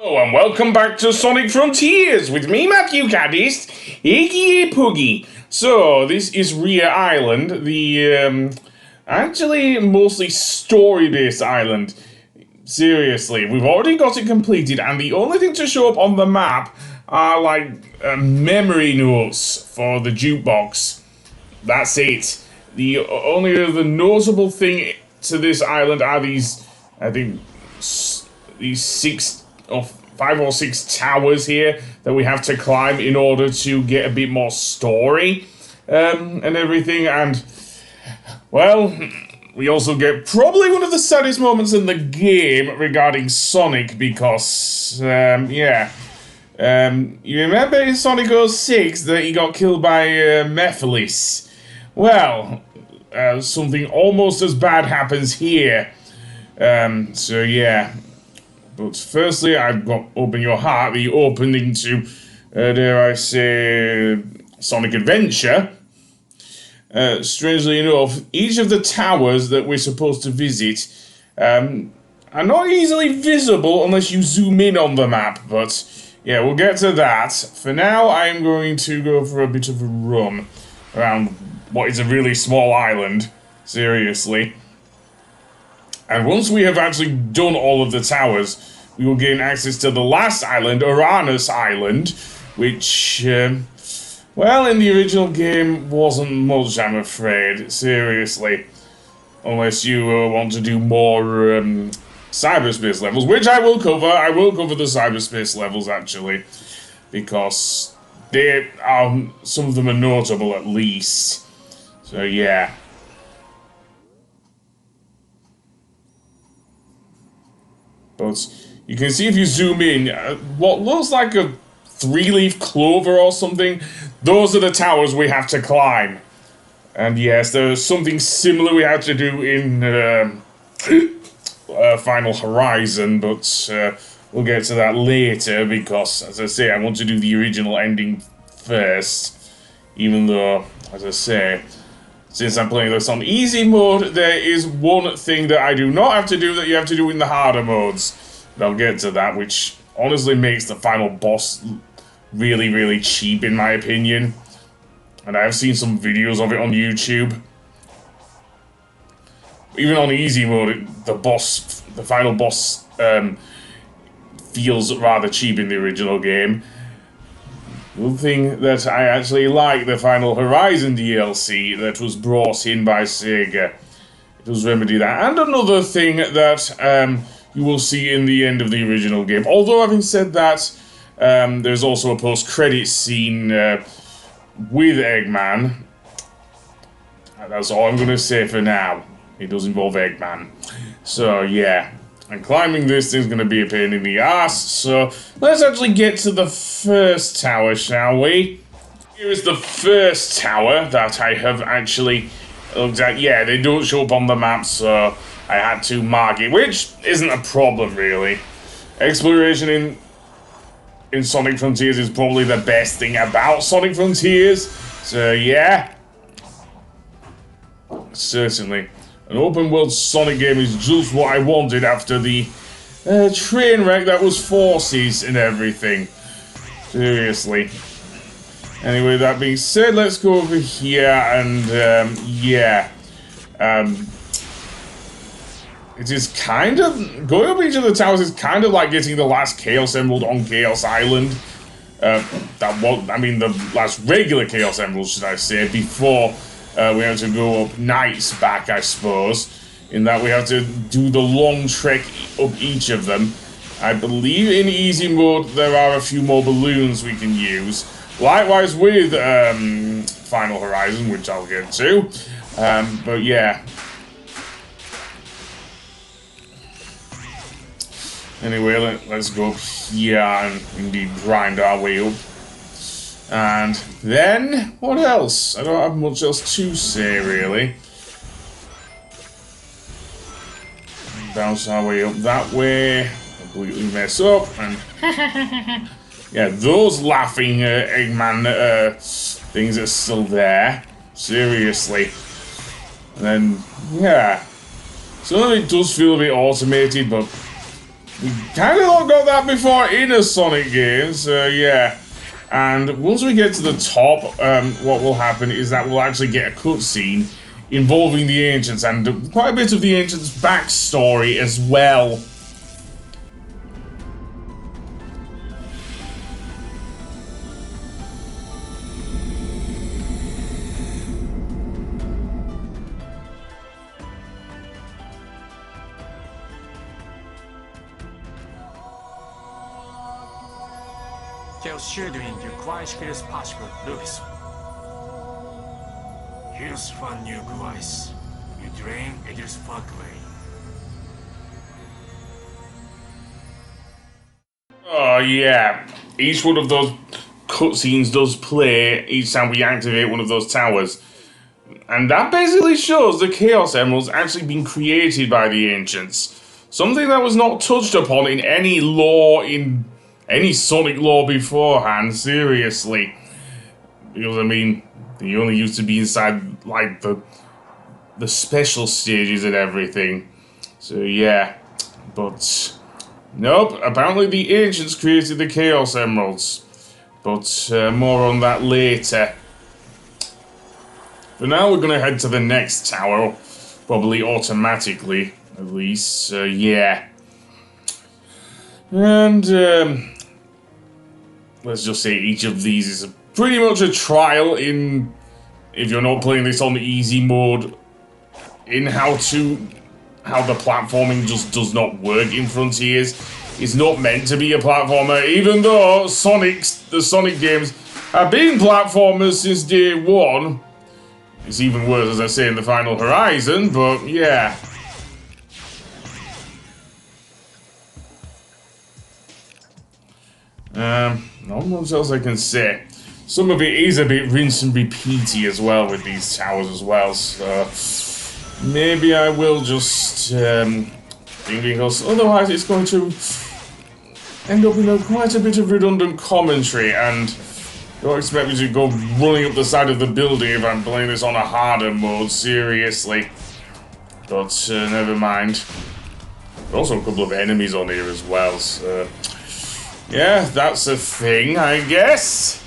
Oh, and welcome back to Sonic Frontiers with me, Matthew Caddis, aka Puggy. So, this is Rhea Island, the, actually mostly story-based island. Seriously, we've already got it completed, and the only thing to show up on the map are, like, memory notes for the jukebox. That's it. The only other notable thing to this island are these, I think, these 5 or 6 towers here that we have to climb in order to get a bit more story and everything. And, well, we also get probably one of the saddest moments in the game regarding Sonic because, you remember in Sonic 06 that he got killed by Mephiles? Well, something almost as bad happens here. So yeah. But firstly, I've got Open Your Heart, the opening to, dare I say, Sonic Adventure. Strangely enough, each of the towers that we're supposed to visit are not easily visible unless you zoom in on the map. But yeah, we'll get to that. For now, I'm going to go for a bit of a run around what is a really small island. Seriously. And once we have actually done all of the towers, we will gain access to the last island, Uranus Island, which, well, in the original game wasn't much, I'm afraid. Seriously. Unless you want to do more cyberspace levels, which I will cover. I will cover the cyberspace levels, actually, because they are, some of them are notable at least. So, yeah. But you can see if you zoom in, what looks like a 3-leaf clover or something, those are the towers we have to climb. And yes, there's something similar we have to do in Final Horizon, but we'll get to that later because, as I say, I want to do the original ending first. Even though, as I say, since I'm playing this on easy mode, there is one thing that I do not have to do that you have to do in the harder modes. And I'll get to that, which honestly makes the final boss really, really cheap in my opinion. And I've seen some videos of it on YouTube. Even on easy mode, the final boss feels rather cheap in the original game. One thing that I actually like, the Final Horizon DLC that was brought in by Sega. It does remedy that. And another thing that you will see in the end of the original game. Although, having said that, there's also a post-credit scene with Eggman. That's all I'm going to say for now. It does involve Eggman. So, yeah. And climbing this thing's going to be a pain in the ass, so let's actually get to the first tower, shall we? Here is the first tower that I have actually looked at. Yeah, they don't show up on the map, so I had to mark it, which isn't a problem, really. Exploration in Sonic Frontiers is probably the best thing about Sonic Frontiers, so yeah. Certainly. An open-world Sonic game is just what I wanted after the train wreck that was Forces and everything. Seriously. Anyway, that being said, let's go over here and, yeah. It is kind of... Going up each of the towers is kind of like getting the last Chaos Emerald on Chaos Island. The last regular Chaos Emerald, should I say, before... we have to go up nights back, I suppose, in that we have to do the long trek up each of them. I believe in easy mode there are a few more balloons we can use. Likewise with Final Horizon, which I'll get to. But yeah. Anyway, let's go up here and indeed grind our way up. And then, what else? I don't have much else to say, really. Bounce our way up that way. Completely mess up. And yeah, those laughing Eggman things are still there. Seriously. And then, yeah. Some of it does feel a bit automated, but We kind of not got that before in a Sonic game, so yeah. And once we get to the top, what will happen is that we'll actually get a cutscene involving the Ancients and quite a bit of the Ancients' backstory as well. Chaos shielding requires Chaos possible, Lucas. Here's one new device. You drain Edir's floodway. Oh yeah, each one of those cutscenes does play each time we activate one of those towers. And that basically shows the Chaos Emeralds actually been created by the Ancients. Something that was not touched upon in any lore, in any Sonic lore beforehand, seriously. Because, I mean, they only used to be inside, like, the special stages and everything. So, yeah. But, nope, apparently the Ancients created the Chaos Emeralds. But, more on that later. For now, we're gonna head to the next tower. Probably automatically, at least. Yeah. And, let's just say each of these is pretty much a trial in, if you're not playing this on the easy mode, in how the platforming just does not work in Frontiers. It's not meant to be a platformer, even though the Sonic games have been platformers since day one. It's even worse, as I say, in the Final Horizon, but yeah. Not much else I can say. Some of it is a bit rinse and repeaty as well with these towers as well, so maybe I will just because otherwise it's going to end up in quite a bit of redundant commentary, and don't expect me to go running up the side of the building if I'm playing this on a harder mode, seriously. But never mind. There's also a couple of enemies on here as well, so yeah, that's a thing, I guess.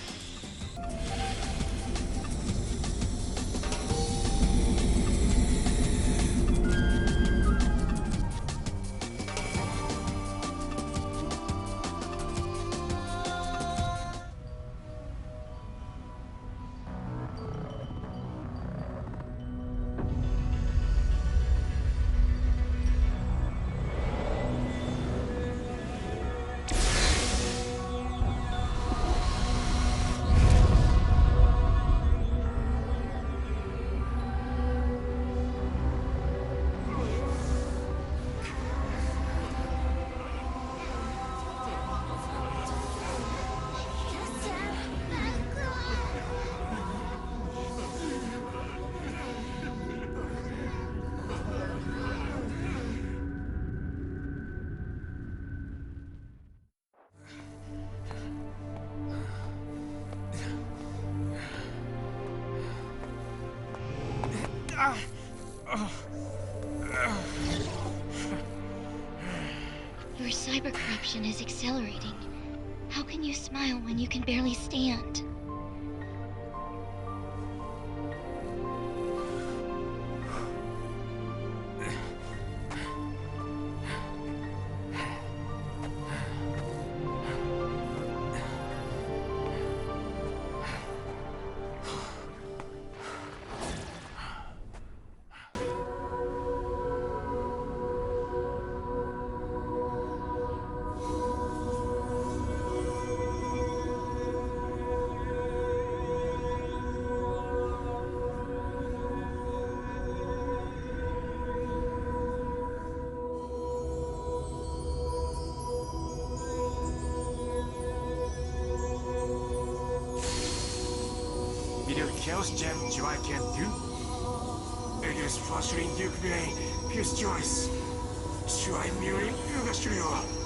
Your cyber corruption is accelerating. How can you smile when you can barely stand? Chaos Gem GY can do? Edir's flashing Duke Bay, Fierce Choice. シュワイミューリングが終了。